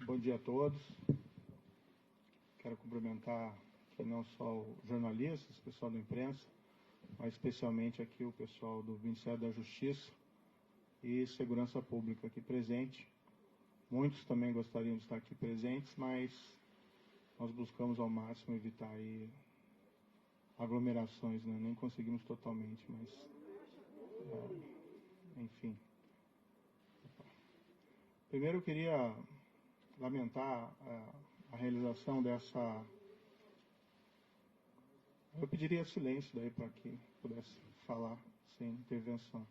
Bom dia a todos. Quero cumprimentar aqui não só os jornalistas, o pessoal da imprensa, mas especialmente aqui o pessoal do Ministério da Justiça e Segurança Pública aqui presente. Muitos também gostariam de estar aqui presentes, mas nós buscamos ao máximo evitar aí aglomerações, né? Nem conseguimos totalmente, mas enfim. Primeiro eu queria lamentar a realização dessa... Eu pediria silêncio daí para que pudesse falar sem intervenção.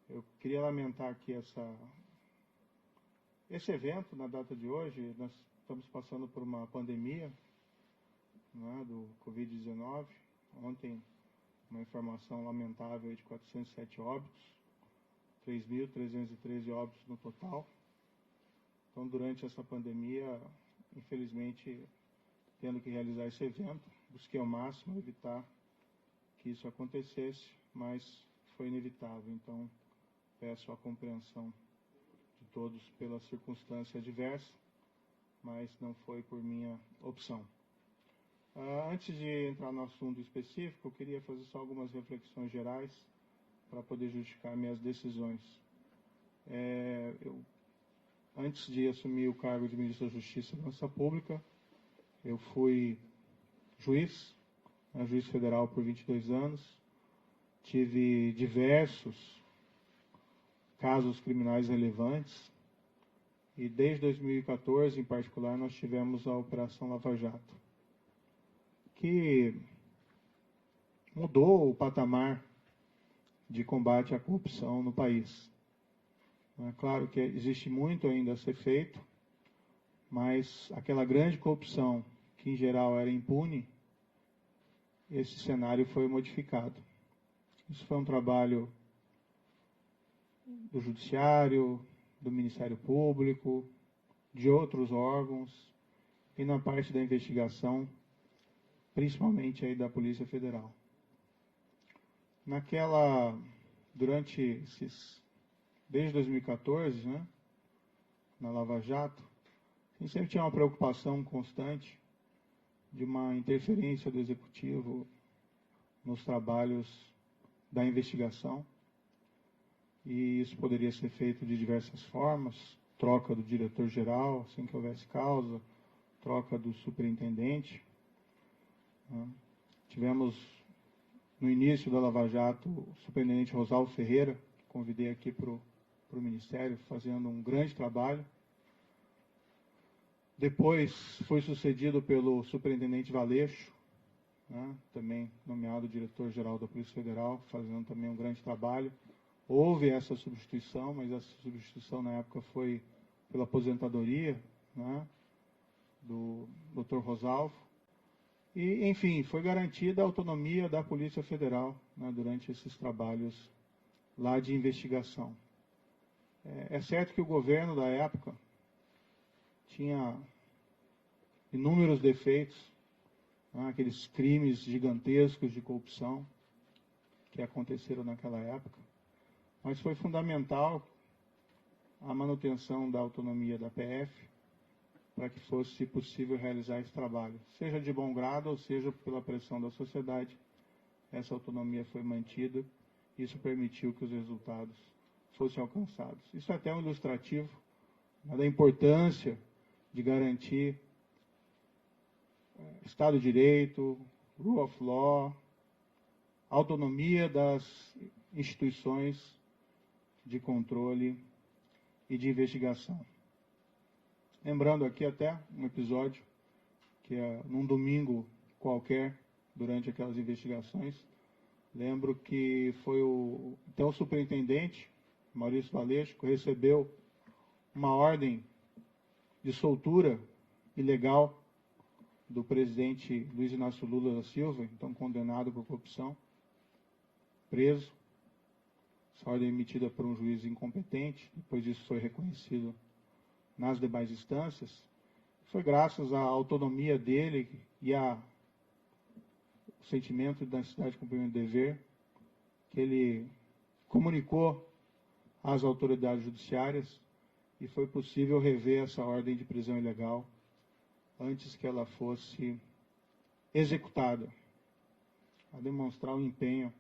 Eu queria lamentar aqui esse evento na data de hoje. Nós estamos passando por uma pandemia, né, do Covid-19. Ontem, uma informação lamentável de 407 óbitos, 3.313 óbitos no total. Então, durante essa pandemia, infelizmente, tendo que realizar esse evento, busquei ao máximo evitar que isso acontecesse, mas foi inevitável. Então, peço a compreensão de todos pela circunstância adversa, mas não foi por minha opção. Antes de entrar no assunto específico, eu queria fazer só algumas reflexões gerais para poder justificar minhas decisões. Antes de assumir o cargo de Ministro da Justiça e Segurança Pública, eu fui juiz federal por 22 anos, tive diversos casos criminais relevantes e desde 2014, em particular, nós tivemos a Operação Lava Jato, que mudou o patamar de combate à corrupção no país. É claro que existe muito ainda a ser feito, mas aquela grande corrupção, que em geral era impune, esse cenário foi modificado. Isso foi um trabalho do Judiciário, do Ministério Público, de outros órgãos, e na parte da investigação, principalmente aí da Polícia Federal. Desde 2014, né, na Lava Jato, a gente sempre tinha uma preocupação constante de uma interferência do Executivo nos trabalhos da investigação. E isso poderia ser feito de diversas formas: troca do diretor-geral, assim que houvesse causa, troca do superintendente. Tivemos, no início da Lava Jato, o superintendente Rosalvo Ferreira, que convidei aqui para o Ministério, fazendo um grande trabalho. Depois foi sucedido pelo superintendente Valeixo, né, também nomeado diretor-geral da Polícia Federal, fazendo também um grande trabalho. Houve essa substituição, mas essa substituição na época foi pela aposentadoria, né, do Dr. Rosalvo. E, enfim, foi garantida a autonomia da Polícia Federal, né, durante esses trabalhos lá de investigação. É certo que o governo da época tinha inúmeros defeitos, né, aqueles crimes gigantescos de corrupção que aconteceram naquela época, mas foi fundamental a manutenção da autonomia da PF para que fosse possível realizar esse trabalho, seja de bom grado ou seja pela pressão da sociedade. Essa autonomia foi mantida, isso permitiu que os resultados fossem alcançados. Isso é até um ilustrativo, né, da importância de garantir Estado de Direito, Rule of Law, autonomia das instituições de controle e de investigação. Lembrando aqui até um episódio que num domingo qualquer, durante aquelas investigações, lembro que foi o superintendente, Maurício Valeixo, que recebeu uma ordem de soltura ilegal do presidente Luiz Inácio Lula da Silva, então condenado por corrupção, preso. Essa ordem emitida por um juiz incompetente, depois isso foi reconhecido nas demais instâncias. Foi graças à autonomia dele e ao sentimento da necessidade de cumprimento do dever que ele comunicou às autoridades judiciárias e foi possível rever essa ordem de prisão ilegal antes que ela fosse executada, a demonstrar o empenho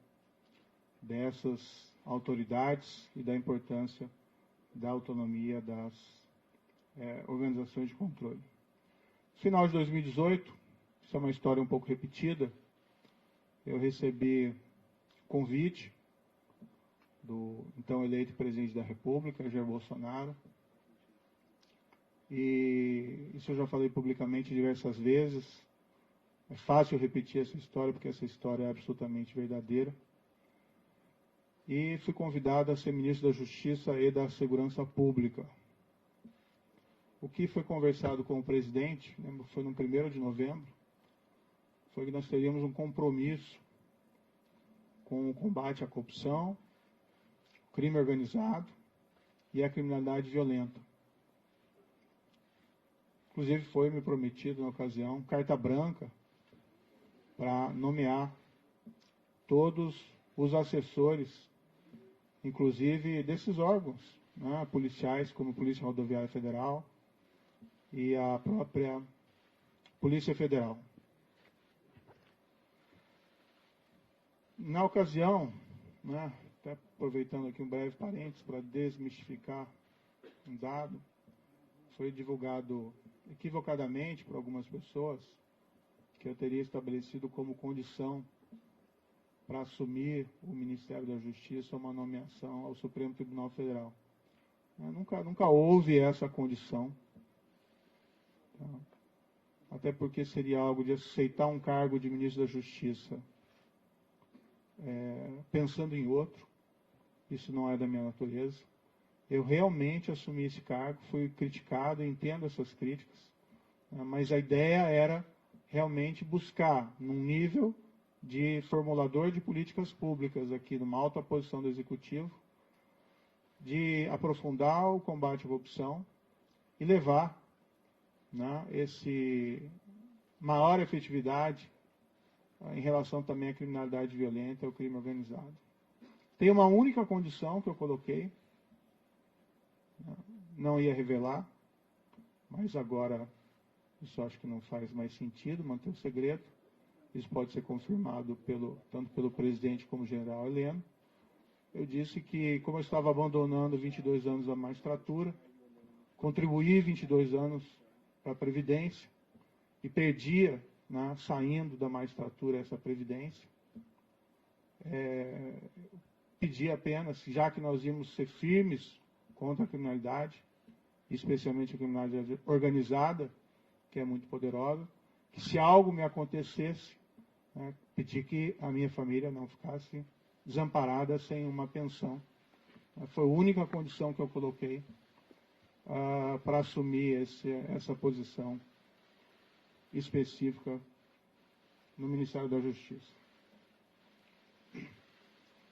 dessas autoridades e da importância da autonomia das organizações de controle. No final de 2018, isso é uma história um pouco repetida, eu recebi convite do então eleito presidente da República, Jair Bolsonaro, e isso eu já falei publicamente diversas vezes. É fácil repetir essa história, porque essa história é absolutamente verdadeira. E fui convidado a ser ministro da Justiça e da Segurança Pública. O que foi conversado com o presidente, foi no 1º de novembro, foi que nós teríamos um compromisso com o combate à corrupção, crime organizado e a criminalidade violenta. Inclusive foi me prometido na ocasião carta branca para nomear todos os assessores, inclusive desses órgãos, né, policiais, como a Polícia Rodoviária Federal e a própria Polícia Federal. Na ocasião, né, até aproveitando aqui um breve parênteses para desmistificar um dado, foi divulgado equivocadamente por algumas pessoas que eu teria estabelecido como condição para assumir o Ministério da Justiça uma nomeação ao Supremo Tribunal Federal. Nunca houve essa condição, tá? Até porque seria algo de aceitar um cargo de ministro da Justiça pensando em outro. Isso não é da minha natureza. Eu realmente assumi esse cargo, fui criticado, entendo essas críticas, né, mas a ideia era realmente buscar, num nível de formulador de políticas públicas aqui, numa alta posição do Executivo, de aprofundar o combate à corrupção e levar, né, esse maior efetividade em relação também à criminalidade violenta, ao crime organizado. Tem uma única condição que eu coloquei, não ia revelar, mas agora isso acho que não faz mais sentido, manter o segredo. Isso pode ser confirmado tanto pelo presidente como general Heleno. Eu disse que, como eu estava abandonando 22 anos da magistratura, contribuí 22 anos para a Previdência e perdia, né, saindo da magistratura, essa Previdência. Pedi apenas, já que nós íamos ser firmes contra a criminalidade, especialmente a criminalidade organizada, que é muito poderosa, que se algo me acontecesse, né, pedi que a minha família não ficasse desamparada sem uma pensão. Foi a única condição que eu coloquei para assumir essa posição específica no Ministério da Justiça.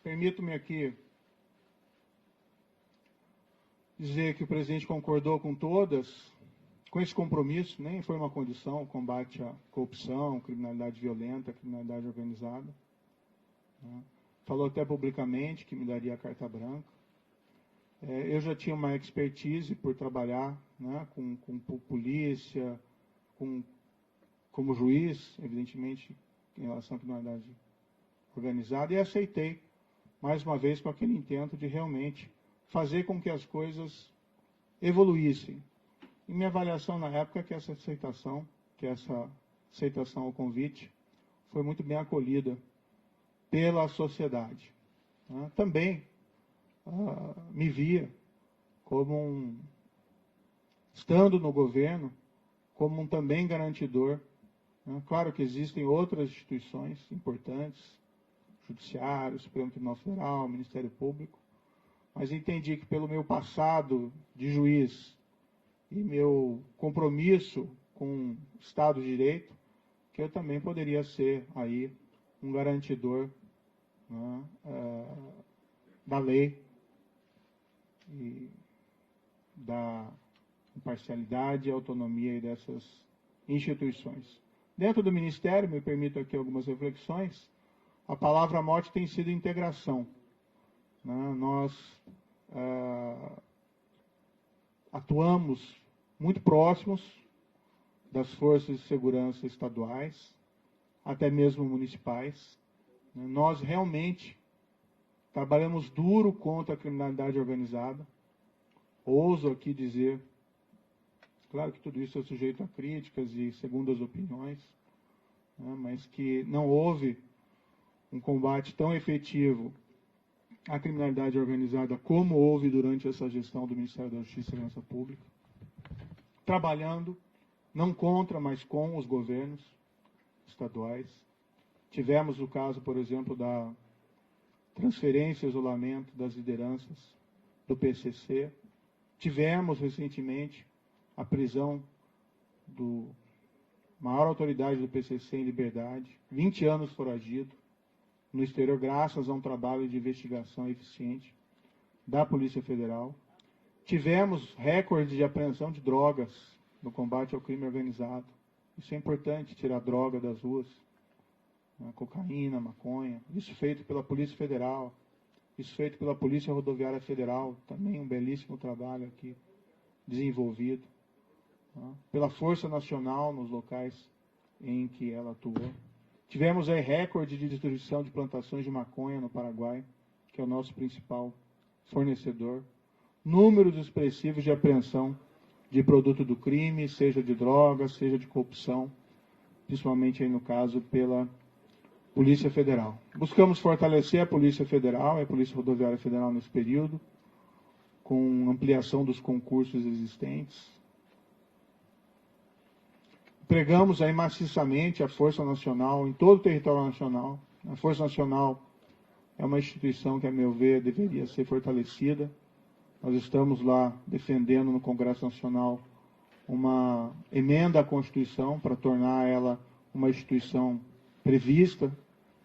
Permito-me aqui dizer que o presidente concordou com esse compromisso, nem foi uma condição, o combate à corrupção, criminalidade violenta, criminalidade organizada. Né? Falou até publicamente que me daria a carta branca. Eu já tinha uma expertise por trabalhar, né, com polícia, como juiz, evidentemente, em relação à criminalidade organizada, e aceitei, mais uma vez, com aquele intento de realmente fazer com que as coisas evoluíssem. E minha avaliação na época é que essa aceitação ao convite foi muito bem acolhida pela sociedade. Né? Também me via como estando no governo, como um também garantidor. Né? Claro que existem outras instituições importantes, Judiciário, Supremo Tribunal Federal, Ministério Público, mas entendi que pelo meu passado de juiz e meu compromisso com o Estado de Direito, que eu também poderia ser aí um garantidor, né, da lei e da imparcialidade e autonomia dessas instituições. Dentro do Ministério, me permito aqui algumas reflexões, a palavra-mote tem sido integração. Né? Nós atuamos muito próximos das forças de segurança estaduais, até mesmo municipais. Nós realmente trabalhamos duro contra a criminalidade organizada. Ouso aqui dizer, claro que tudo isso é sujeito a críticas e segundas opiniões, mas que não houve um combate tão efetivo à criminalidade organizada como houve durante essa gestão do Ministério da Justiça e Segurança Pública, trabalhando não contra, mas com os governos estaduais. Tivemos o caso, por exemplo, da transferência e isolamento das lideranças do PCC. Tivemos recentemente a prisão do maior autoridade do PCC em liberdade, 20 anos foragido, no exterior, graças a um trabalho de investigação eficiente da Polícia Federal. Tivemos recorde de apreensão de drogas no combate ao crime organizado. Isso é importante, tirar droga das ruas, cocaína, maconha. Isso feito pela Polícia Federal, isso feito pela Polícia Rodoviária Federal, também um belíssimo trabalho aqui desenvolvido, pela Força Nacional nos locais em que ela atuou. Tivemos aí recorde de distribuição de plantações de maconha no Paraguai, que é o nosso principal fornecedor. Números expressivos de apreensão de produto do crime, seja de drogas, seja de corrupção, principalmente aí no caso pela Polícia Federal. Buscamos fortalecer a Polícia Federal e a Polícia Rodoviária Federal nesse período, com ampliação dos concursos existentes. Empregamos aí maciçamente a Força Nacional em todo o território nacional. A Força Nacional é uma instituição que, a meu ver, deveria ser fortalecida. Nós estamos lá defendendo no Congresso Nacional uma emenda à Constituição para tornar ela uma instituição prevista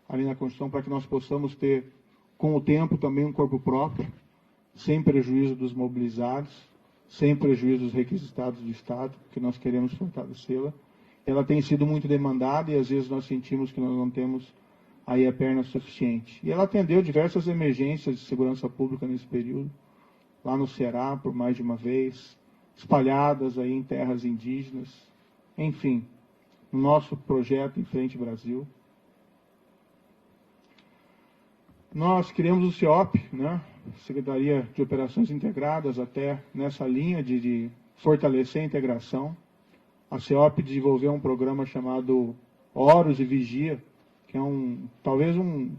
ali na Constituição, para que nós possamos ter, com o tempo, também um corpo próprio, sem prejuízo dos mobilizados, sem prejuízo dos requisitados do Estado, que nós queremos fortalecê-la. Ela tem sido muito demandada e às vezes nós sentimos que nós não temos aí a perna suficiente. E ela atendeu diversas emergências de segurança pública nesse período, lá no Ceará, por mais de uma vez, espalhadas aí em terras indígenas, enfim, no nosso projeto Em Frente Brasil. Nós criamos o CEOP, Secretaria de Operações Integradas, até nessa linha de fortalecer a integração. A CEOP desenvolveu um programa chamado Horus e Vigia, que é talvez um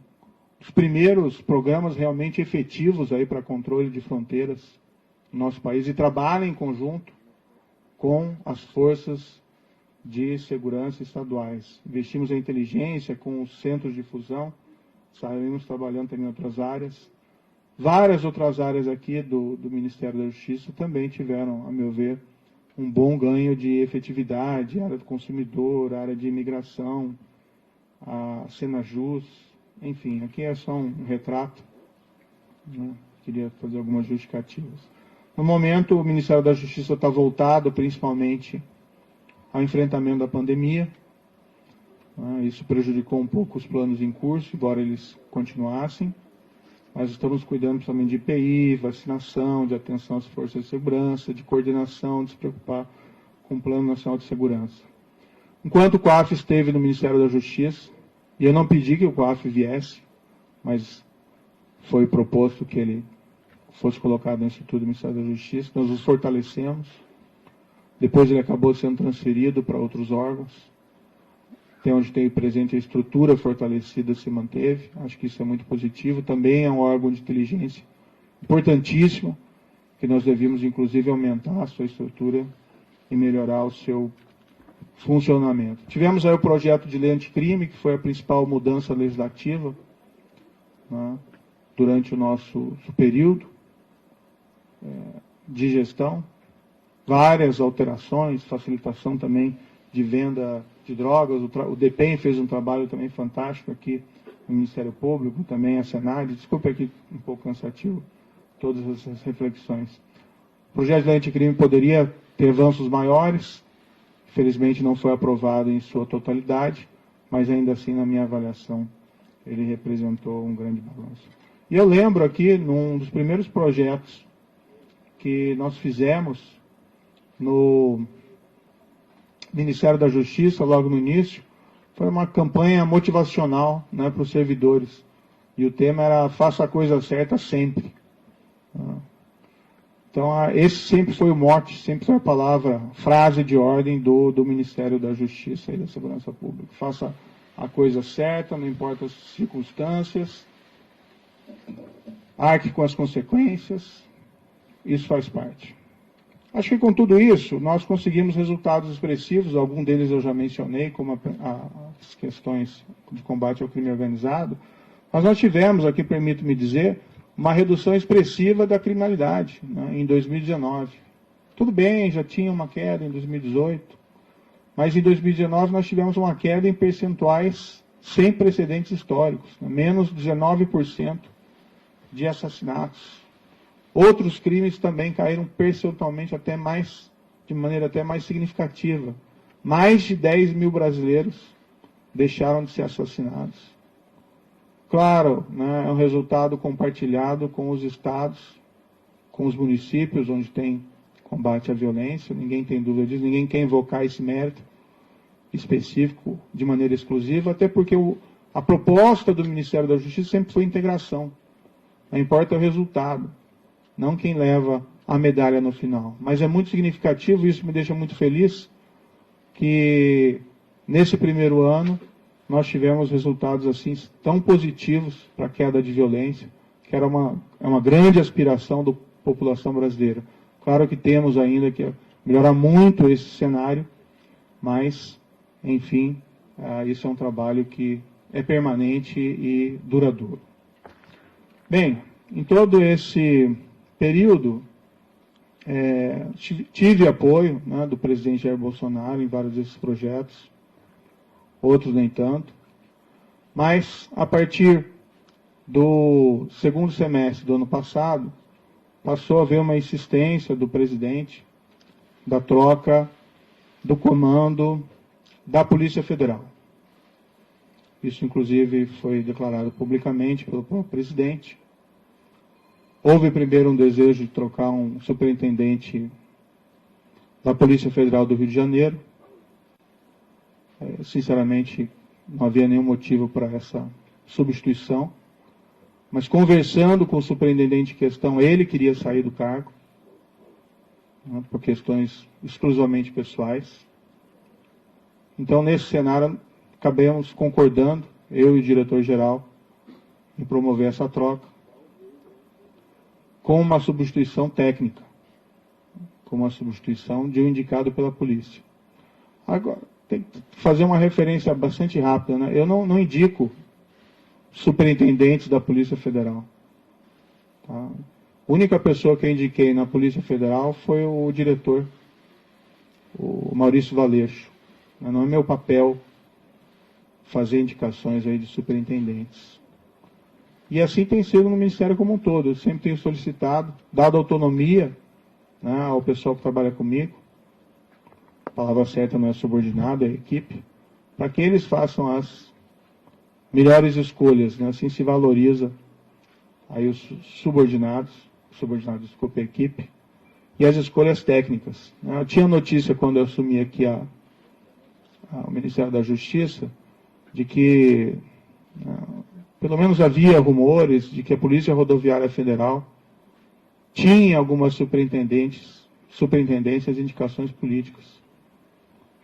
dos primeiros programas realmente efetivos aí para controle de fronteiras no nosso país, e trabalha em conjunto com as forças de segurança estaduais. Investimos em inteligência com os centros de fusão, saímos trabalhando também em outras áreas. Várias outras áreas aqui do Ministério da Justiça também tiveram, a meu ver, um bom ganho de efetividade, área do consumidor, área de imigração, a Senajus, enfim, aqui é só um retrato, queria fazer algumas justificativas. No momento, o Ministério da Justiça está voltado principalmente ao enfrentamento da pandemia. Isso prejudicou um pouco os planos em curso, embora eles continuassem. Mas estamos cuidando também de IPI, vacinação, de atenção às forças de segurança, de coordenação, de se preocupar com o Plano Nacional de Segurança. Enquanto o COAF esteve no Ministério da Justiça, e eu não pedi que o COAF viesse, mas foi proposto que ele fosse colocado no Instituto do Ministério da Justiça, nós os fortalecemos. Depois ele acabou sendo transferido para outros órgãos. Até onde tem presente a estrutura fortalecida se manteve. Acho que isso é muito positivo. Também é um órgão de inteligência importantíssimo, que nós devíamos, inclusive, aumentar a sua estrutura e melhorar o seu funcionamento. Tivemos aí o projeto de lei anticrime, que foi a principal mudança legislativa durante o nosso período de gestão. Várias alterações, facilitação também de venda de drogas. O DEPEN fez um trabalho também fantástico aqui no Ministério Público, também a Senad. Desculpe aqui um pouco cansativo todas essas reflexões. O projeto de lei anticrime poderia ter avanços maiores, infelizmente não foi aprovado em sua totalidade, mas ainda assim, na minha avaliação, ele representou um grande balanço. E eu lembro aqui, num dos primeiros projetos que nós fizemos no Ministério da Justiça, logo no início, foi uma campanha motivacional, né, para os servidores. E o tema era faça a coisa certa sempre. Então, esse sempre foi o mote, sempre foi a palavra, frase de ordem do Ministério da Justiça e da Segurança Pública. Faça a coisa certa, não importa as circunstâncias, arque com as consequências, isso faz parte. Acho que com tudo isso, nós conseguimos resultados expressivos, alguns deles eu já mencionei, como as questões de combate ao crime organizado, mas nós tivemos, aqui permito-me dizer, uma redução expressiva da criminalidade, né, em 2019. Tudo bem, já tinha uma queda em 2018, mas em 2019 nós tivemos uma queda em percentuais sem precedentes históricos, né, menos 19% de assassinatos. Outros crimes também caíram percentualmente de maneira até mais significativa. Mais de 10 mil brasileiros deixaram de ser assassinados. Claro, né, é um resultado compartilhado com os estados, com os municípios, onde tem combate à violência, ninguém tem dúvida disso, ninguém quer invocar esse mérito específico de maneira exclusiva, até porque a proposta do Ministério da Justiça sempre foi integração. Não importa o resultado, não quem leva a medalha no final. Mas é muito significativo, isso me deixa muito feliz, que nesse primeiro ano nós tivemos resultados assim tão positivos para a queda de violência, que é uma grande aspiração da população brasileira. Claro que temos ainda que melhorar muito esse cenário, mas, enfim, isso é um trabalho que é permanente e duradouro. Bem, em todo esse período, tive apoio, né, do presidente Jair Bolsonaro em vários desses projetos, outros nem tanto, mas a partir do segundo semestre do ano passado, passou a haver uma insistência do presidente da troca do comando da Polícia Federal. Isso, inclusive, foi declarado publicamente pelo próprio presidente. Houve primeiro um desejo de trocar um superintendente da Polícia Federal do Rio de Janeiro. Sinceramente, não havia nenhum motivo para essa substituição. Mas conversando com o superintendente em questão, ele queria sair do cargo, né, por questões exclusivamente pessoais. Então, nesse cenário, acabamos concordando, eu e o diretor-geral, em promover essa troca, com uma substituição técnica, com uma substituição de um indicado pela polícia. Agora, tem que fazer uma referência bastante rápida, né? Eu não indico superintendentes da Polícia Federal. Tá? A única pessoa que eu indiquei na Polícia Federal foi o diretor, o Maurício Valeixo. Não é meu papel fazer indicações aí de superintendentes. E assim tem sido no Ministério como um todo. Eu sempre tenho solicitado, dado autonomia, né, ao pessoal que trabalha comigo, a palavra certa não é subordinado, é equipe, para que eles façam as melhores escolhas, né? Assim se valoriza aí os subordinados, desculpe, a equipe, e as escolhas técnicas. Eu tinha notícia quando eu assumi aqui o Ministério da Justiça, de que pelo menos havia rumores de que a Polícia Rodoviária Federal tinha algumas superintendências, indicações políticas.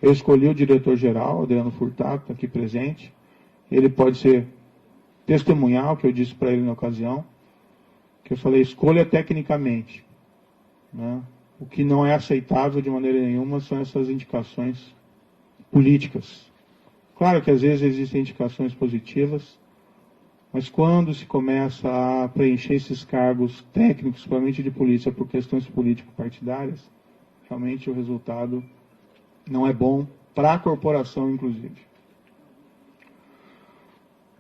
Eu escolhi o diretor-geral, Adriano Furtado, está aqui presente. Ele pode ser testemunhar o que eu disse para ele na ocasião, que eu falei, escolha tecnicamente. Né? O que não é aceitável de maneira nenhuma são essas indicações políticas. Claro que às vezes existem indicações positivas, mas quando se começa a preencher esses cargos técnicos, principalmente de polícia, por questões político-partidárias, realmente o resultado não é bom para a corporação, inclusive.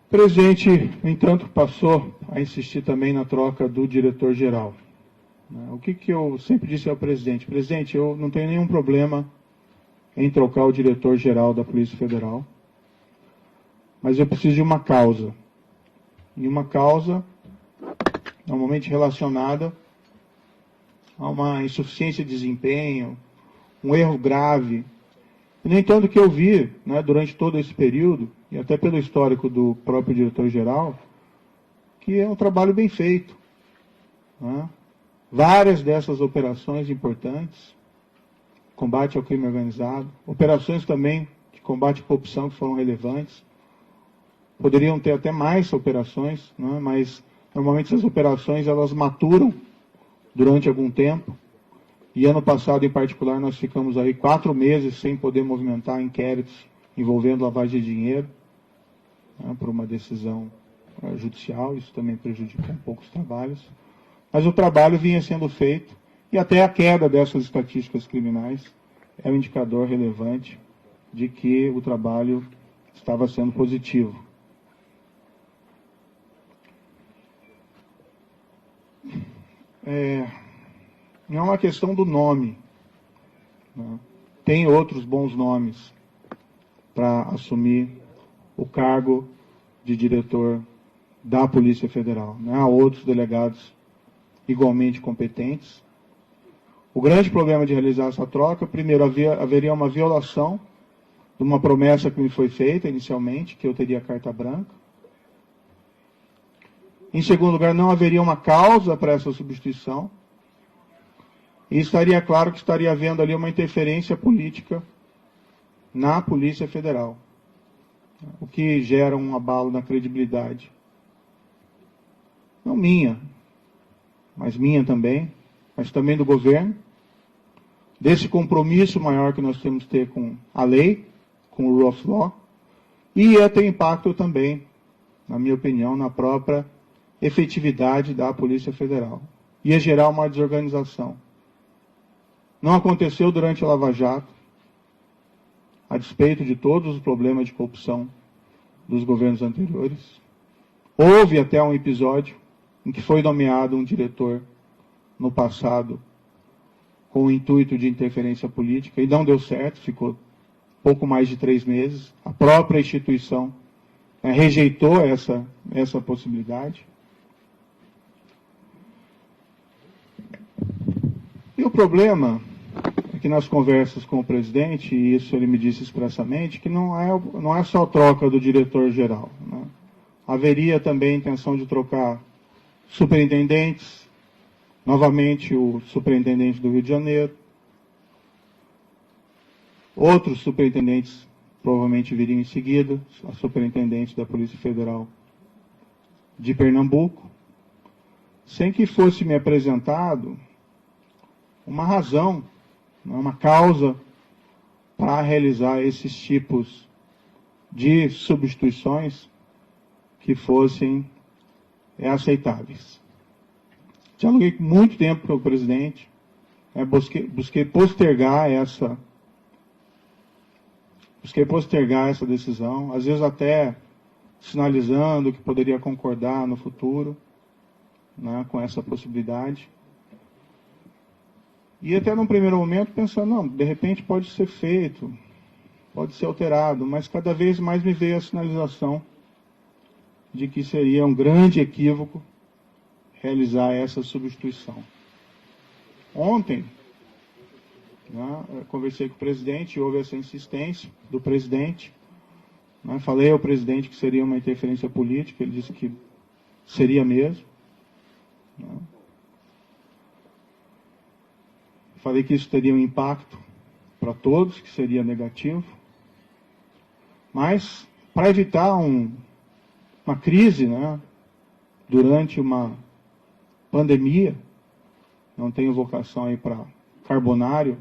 O presidente, no entanto, passou a insistir também na troca do diretor-geral. O que eu sempre disse ao presidente? Presidente, eu não tenho nenhum problema em trocar o diretor-geral da Polícia Federal, mas eu preciso de uma causa. E uma causa normalmente relacionada a uma insuficiência de desempenho um erro grave. E, no entanto, o que eu vi, né, durante todo esse período, e até pelo histórico do próprio diretor-geral, que é um trabalho bem feito. Né? Várias dessas operações importantes, combate ao crime organizado, operações também de combate à corrupção que foram relevantes, poderiam ter até mais operações, né? Mas normalmente essas operações elas maturam durante algum tempo. E ano passado, em particular, nós ficamos aí 4 meses sem poder movimentar inquéritos envolvendo lavagem de dinheiro, né, por uma decisão judicial. Isso também prejudicou um pouco os trabalhos. Mas o trabalho vinha sendo feito e até a queda dessas estatísticas criminais é um indicador relevante de que o trabalho estava sendo positivo. Não é uma questão do nome. Né? Tem outros bons nomes para assumir o cargo de diretor da Polícia Federal. Né? Há outros delegados igualmente competentes. O grande problema de realizar essa troca, primeiro, haveria uma violação de uma promessa que me foi feita inicialmente, que eu teria carta branca. Em segundo lugar, não haveria uma causa para essa substituição. E estaria claro que estaria havendo ali uma interferência política na Polícia Federal, o que gera um abalo na credibilidade. Não minha, mas minha também, mas também do governo, desse compromisso maior que nós temos que ter com a lei, com o rule of law, e ia ter impacto também, na minha opinião, na própria efetividade da Polícia Federal. Ia gerar uma desorganização. Não aconteceu durante a Lava Jato, a despeito de todos os problemas de corrupção dos governos anteriores. Houve até um episódio em que foi nomeado um diretor no passado com o intuito de interferência política e não deu certo, ficou pouco mais de 3 meses. A própria instituição rejeitou essa possibilidade. E o problema é que nas conversas com o presidente, e isso ele me disse expressamente, que não é só a troca do diretor-geral. Né? Haveria também a intenção de trocar superintendentes, novamente o superintendente do Rio de Janeiro, outros superintendentes provavelmente viriam em seguida, a superintendente da Polícia Federal de Pernambuco, sem que fosse me apresentado uma razão, uma causa para realizar esses tipos de substituições que fossem aceitáveis. Dialoguei muito tempo com o presidente, busquei postergar essa decisão, às vezes até sinalizando que poderia concordar no futuro, né, com essa possibilidade. E até num primeiro momento pensando, não, de repente pode ser feito, pode ser alterado, mas cada vez mais me veio a sinalização de que seria um grande equívoco realizar essa substituição. Ontem, né, eu conversei com o presidente, houve essa insistência do presidente, né, falei ao presidente que seria uma interferência política, ele disse que seria mesmo. Né. Falei que isso teria um impacto para todos, que seria negativo. Mas, para evitar uma crise, né, durante uma pandemia, não tenho vocação aí para carbonário,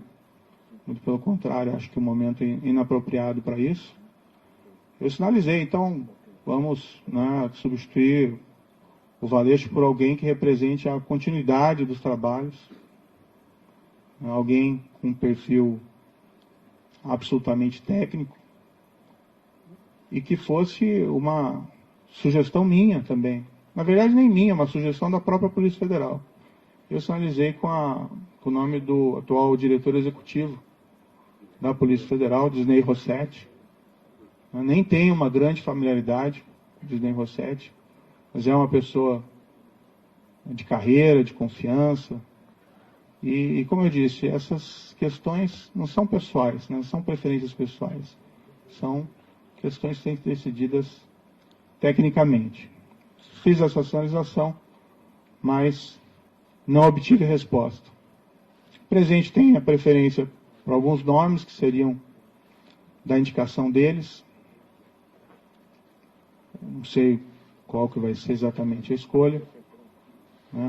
muito pelo contrário, acho que o momento é inapropriado para isso. Eu sinalizei, então, vamos, né, substituir o Valeixo por alguém que represente a continuidade dos trabalhos, alguém com um perfil absolutamente técnico e que fosse uma sugestão minha também. Na verdade, nem minha, uma sugestão da própria Polícia Federal. Eu sinalizei com o nome do atual diretor executivo da Polícia Federal, Disney Rossetti. Eu nem tenho uma grande familiaridade com Disney Rossetti, mas é uma pessoa de carreira, de confiança, E como eu disse, essas questões não são pessoais, não são preferências pessoais. São questões que têm que ser decididas tecnicamente. Fiz essa sinalização, mas não obtive resposta. O presidente tem a preferência por alguns nomes que seriam da indicação deles. Não sei qual que vai ser exatamente a escolha.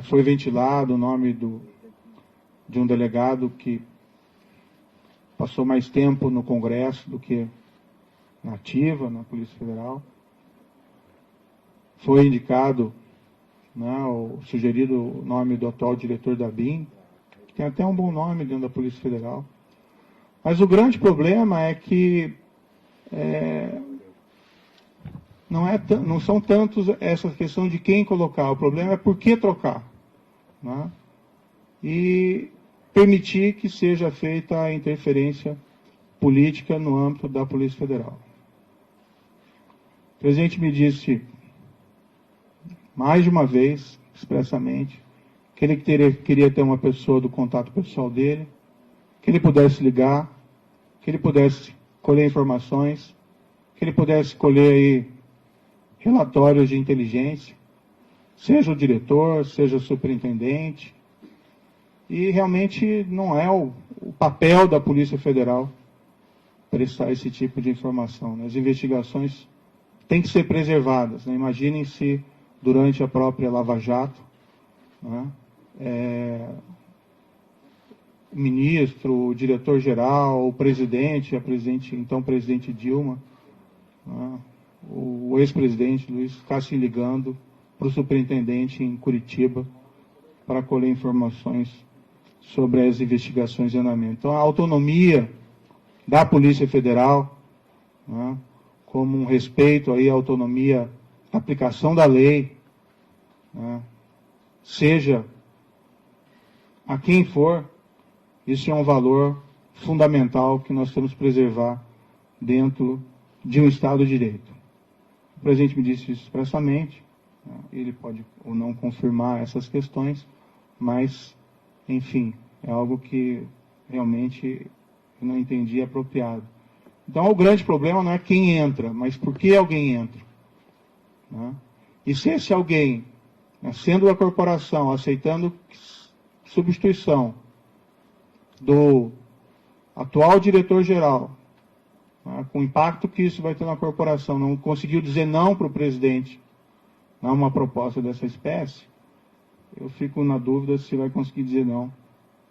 Foi ventilado o nome de um delegado que passou mais tempo no Congresso do que na ativa, na Polícia Federal. Foi indicado, o sugerido nome do atual diretor da BIM, que tem até um bom nome dentro da Polícia Federal. Mas o grande problema é que não são tantos essa questão de quem colocar, o problema é por que trocar. E permitir que seja feita a interferência política no âmbito da Polícia Federal. O presidente me disse mais de uma vez, expressamente, que ele queria ter uma pessoa do contato pessoal dele, que ele pudesse ligar, que ele pudesse colher informações, que ele pudesse colher aí relatórios de inteligência, seja o diretor, seja o superintendente. E realmente não é o papel da Polícia Federal prestar esse tipo de informação. As investigações têm que ser preservadas. Imaginem se durante a própria Lava Jato, o ministro, o diretor-geral, o presidente, então presidente Dilma, o ex-presidente Luiz ficassem ligando para o superintendente em Curitiba para colher informações sobre as investigações em andamento. Então, a autonomia da Polícia Federal, como um respeito aí à autonomia, à aplicação da lei, seja a quem for, isso é um valor fundamental que nós temos que preservar dentro de um Estado de Direito. O presidente me disse isso expressamente, ele pode ou não confirmar essas questões, mas, enfim, é algo que realmente eu não entendi apropriado. Então, o grande problema não é quem entra, mas por que alguém entra. E se esse alguém, sendo da corporação, aceitando substituição do atual diretor-geral, com o impacto que isso vai ter na corporação, não conseguiu dizer não para o presidente uma proposta dessa espécie, eu fico na dúvida se vai conseguir dizer não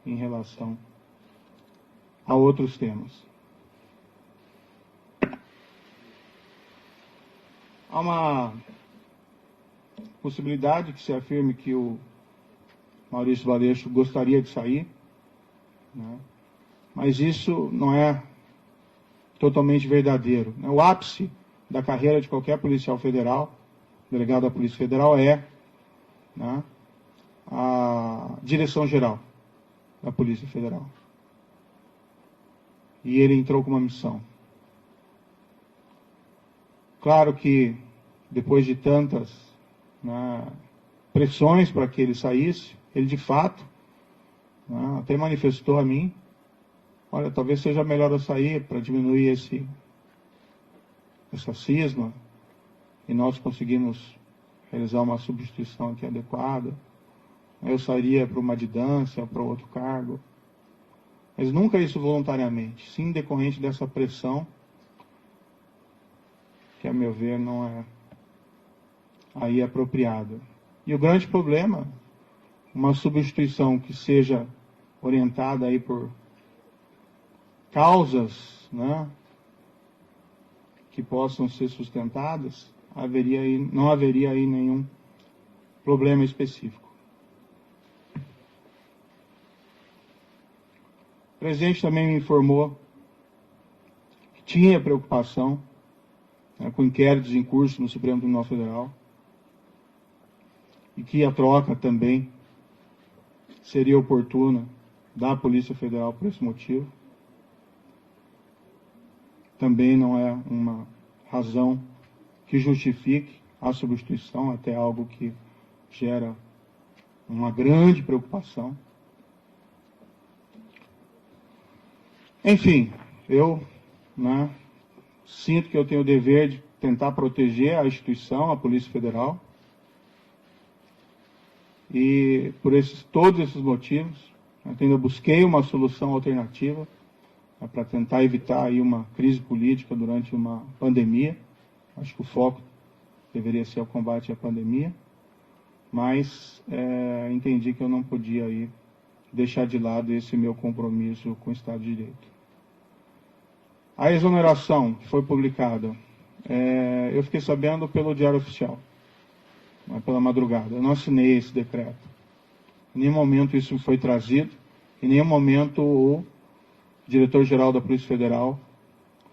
em relação a outros temas. Há uma possibilidade que se afirme que o Maurício Valeixo gostaria de sair, mas isso não é totalmente verdadeiro. O ápice da carreira de qualquer policial federal, delegado da Polícia Federal, é a direção-geral da Polícia Federal. E ele entrou com uma missão. Claro que, depois de tantas pressões para que ele saísse, ele de fato até manifestou a mim, olha, talvez seja melhor eu sair para diminuir essa cisma, e nós conseguimos realizar uma substituição aqui adequada. Eu sairia para uma didância ou para outro cargo. Mas nunca isso voluntariamente, sim decorrente dessa pressão, que a meu ver não é aí apropriada. E o grande problema, uma substituição que seja orientada aí por causas, que possam ser sustentadas, não haveria aí nenhum problema específico. O presidente também me informou que tinha preocupação com inquéritos em curso no Supremo Tribunal Federal e que a troca também seria oportuna da Polícia Federal por esse motivo. Também não é uma razão que justifique a substituição, até algo que gera uma grande preocupação. Enfim, eu, né, sinto que eu tenho o dever de tentar proteger a instituição, a Polícia Federal. E por todos esses motivos, eu ainda busquei uma solução alternativa, né, para tentar evitar aí uma crise política durante uma pandemia. Acho que o foco deveria ser o combate à pandemia, mas entendi que eu não podia aí deixar de lado esse meu compromisso com o Estado de Direito. A exoneração que foi publicada, eu fiquei sabendo pelo Diário Oficial, pela madrugada. Eu não assinei esse decreto. Em nenhum momento isso foi trazido, em nenhum momento o diretor-geral da Polícia Federal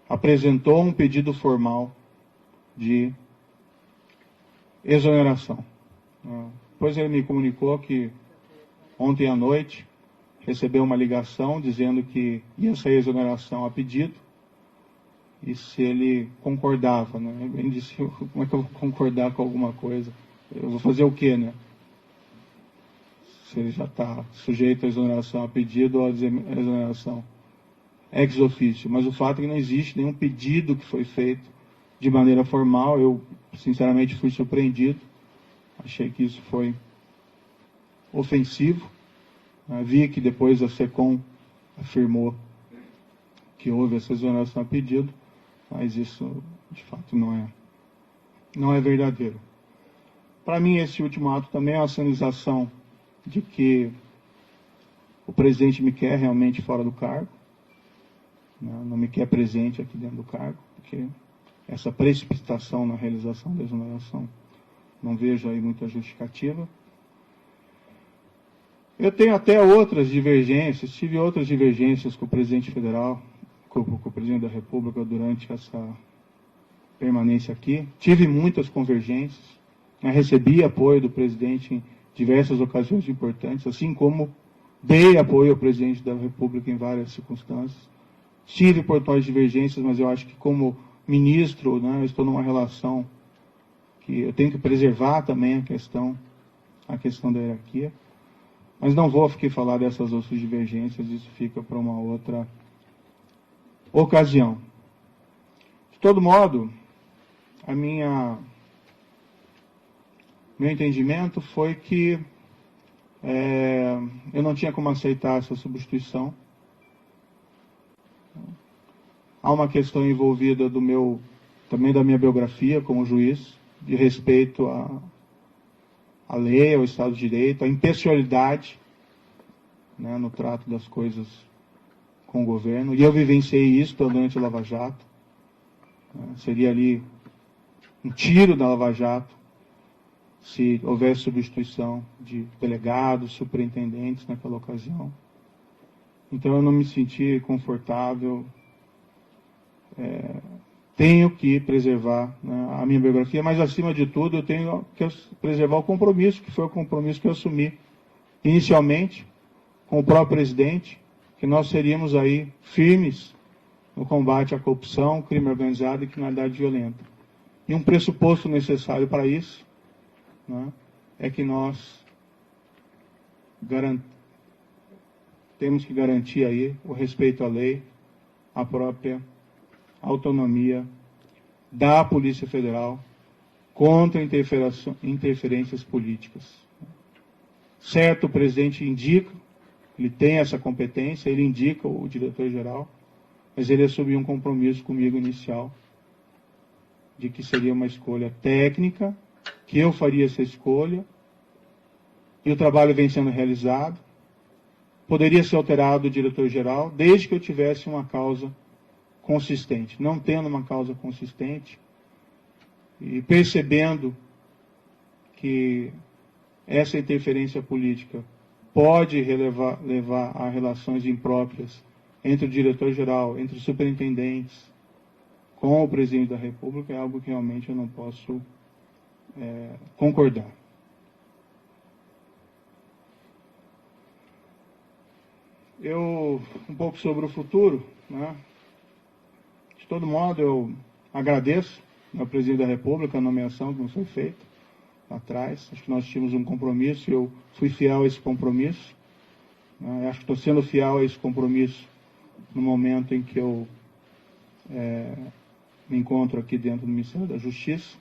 apresentou um pedido formal de exoneração. Depois ele me comunicou que ontem à noite recebeu uma ligação dizendo que ia sair exoneração a pedido e se ele concordava, né? Ele disse, como é que eu vou concordar com alguma coisa? Eu vou fazer o quê, né? Se ele já está sujeito à exoneração a pedido ou à exoneração ex officio. Mas o fato é que não existe nenhum pedido que foi feito de maneira formal. Eu, sinceramente, fui surpreendido. Achei que isso foi ofensivo. Vi que depois a SECOM afirmou que houve essa exoneração a pedido, mas isso, de fato, não é verdadeiro. Para mim, esse último ato também é uma sinalização de que o presidente me quer realmente fora do cargo, né? Não me quer presente aqui dentro do cargo, porque essa precipitação na realização da exoneração não vejo aí muita justificativa. Eu tenho até outras divergências, tive outras divergências com o presidente federal, com o presidente da República durante essa permanência aqui. Tive muitas convergências, recebi apoio do presidente em diversas ocasiões importantes, assim como dei apoio ao presidente da República em várias circunstâncias. Tive portais divergências, mas eu acho que como ministro, né, eu estou numa relação que eu tenho que preservar também a questão da hierarquia. Mas não vou aqui falar dessas outras divergências, isso fica para uma outra ocasião. De todo modo, meu entendimento foi que eu não tinha como aceitar essa substituição. Há uma questão envolvida também da minha biografia como juiz, de respeito à lei, ao Estado de Direito, à impessoalidade, né, no trato das coisas com o governo. E eu vivenciei isso durante a Lava Jato. Seria ali um tiro da Lava Jato se houvesse substituição de delegados, superintendentes naquela ocasião. Então eu não me senti confortável. Tenho que preservar, né, a minha biografia, mas acima de tudo eu tenho que preservar o compromisso, que foi o compromisso que eu assumi inicialmente com o próprio presidente, que nós seríamos aí firmes no combate à corrupção, crime organizado e criminalidade violenta. E um pressuposto necessário para isso, né, é que nós temos que garantir aí o respeito à lei, a própria autonomia da Polícia Federal contra interferências políticas. Certo, o presidente indica, ele tem essa competência, ele indica o diretor-geral, mas ele assumiu um compromisso comigo inicial de que seria uma escolha técnica, que eu faria essa escolha, e o trabalho vem sendo realizado. Poderia ser alterado o diretor-geral, desde que eu tivesse uma causa consistente. Não tendo uma causa consistente e percebendo que essa interferência política pode levar a relações impróprias entre o diretor-geral, entre os superintendentes, com o presidente da República, é algo que realmente eu não posso concordar. Um pouco sobre o futuro, né? De todo modo, eu agradeço ao presidente da República a nomeação que nos foi feita lá atrás. Acho que nós tínhamos um compromisso e eu fui fiel a esse compromisso. Acho que estou sendo fiel a esse compromisso no momento em que eu me encontro aqui dentro do Ministério da Justiça.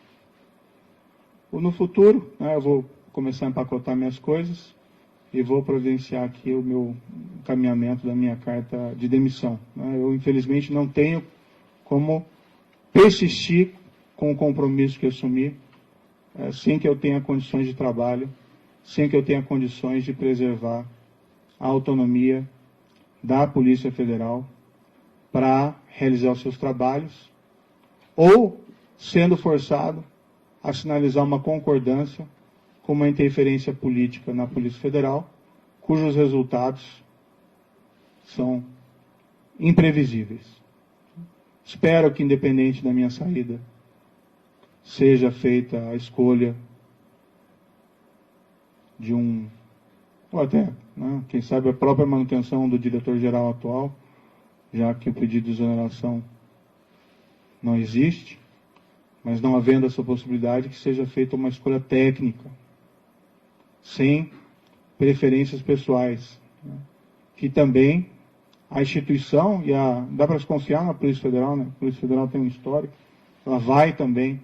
Ou no futuro, né, eu vou começar a empacotar minhas coisas e vou providenciar aqui o meu encaminhamento da minha carta de demissão. Né? Eu, infelizmente, não tenho como persistir com o compromisso que assumi, sem que eu tenha condições de trabalho, sem que eu tenha condições de preservar a autonomia da Polícia Federal para realizar os seus trabalhos, ou sendo forçado a sinalizar uma concordância com uma interferência política na Polícia Federal, cujos resultados são imprevisíveis. Espero que, independente da minha saída, seja feita a escolha de ou até, né, quem sabe, a própria manutenção do diretor-geral atual, já que o pedido de exoneração não existe, mas não havendo essa possibilidade, que seja feita uma escolha técnica, sem preferências pessoais, né, que também a instituição, dá para se confiar na Polícia Federal, né? A Polícia Federal tem um histórico, ela vai também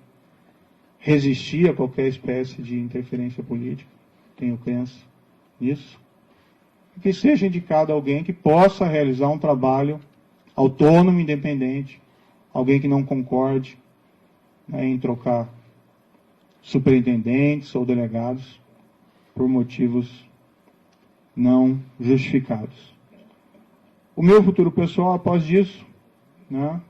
resistir a qualquer espécie de interferência política, tenho crença nisso, e que seja indicado alguém que possa realizar um trabalho autônomo, independente, alguém que não concorde, né, em trocar superintendentes ou delegados por motivos não justificados. O meu futuro pessoal, após isso, né,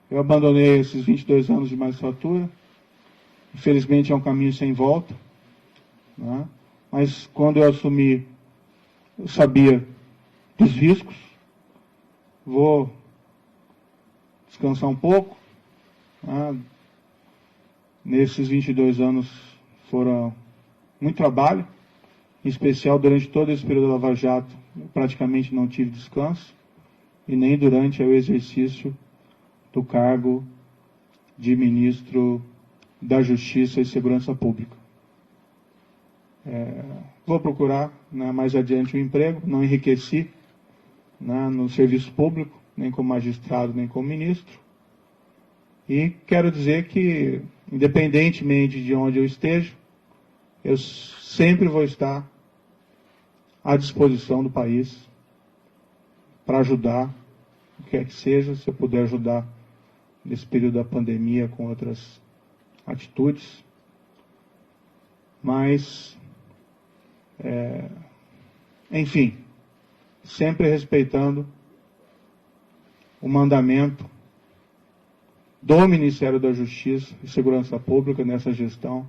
eu abandonei esses 22 anos de magistratura. Infelizmente é um caminho sem volta, né, mas quando eu assumi, eu sabia dos riscos. Vou descansar um pouco, né. Nesses 22 anos foram muito trabalho, em especial durante todo esse período da Lava Jato, eu praticamente não tive descanso, e nem durante o exercício do cargo de ministro da Justiça e Segurança Pública. Vou procurar, né, mais adiante um emprego, não enriqueci, né, no serviço público, nem como magistrado, nem como ministro. E quero dizer que, independentemente de onde eu esteja, eu sempre vou estar à disposição do país para ajudar, o que quer que seja, se eu puder ajudar nesse período da pandemia com outras atitudes. Mas, enfim, sempre respeitando o mandamento do Ministério da Justiça e Segurança Pública nessa gestão,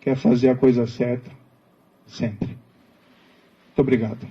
que é fazer a coisa certa sempre. Muito obrigado.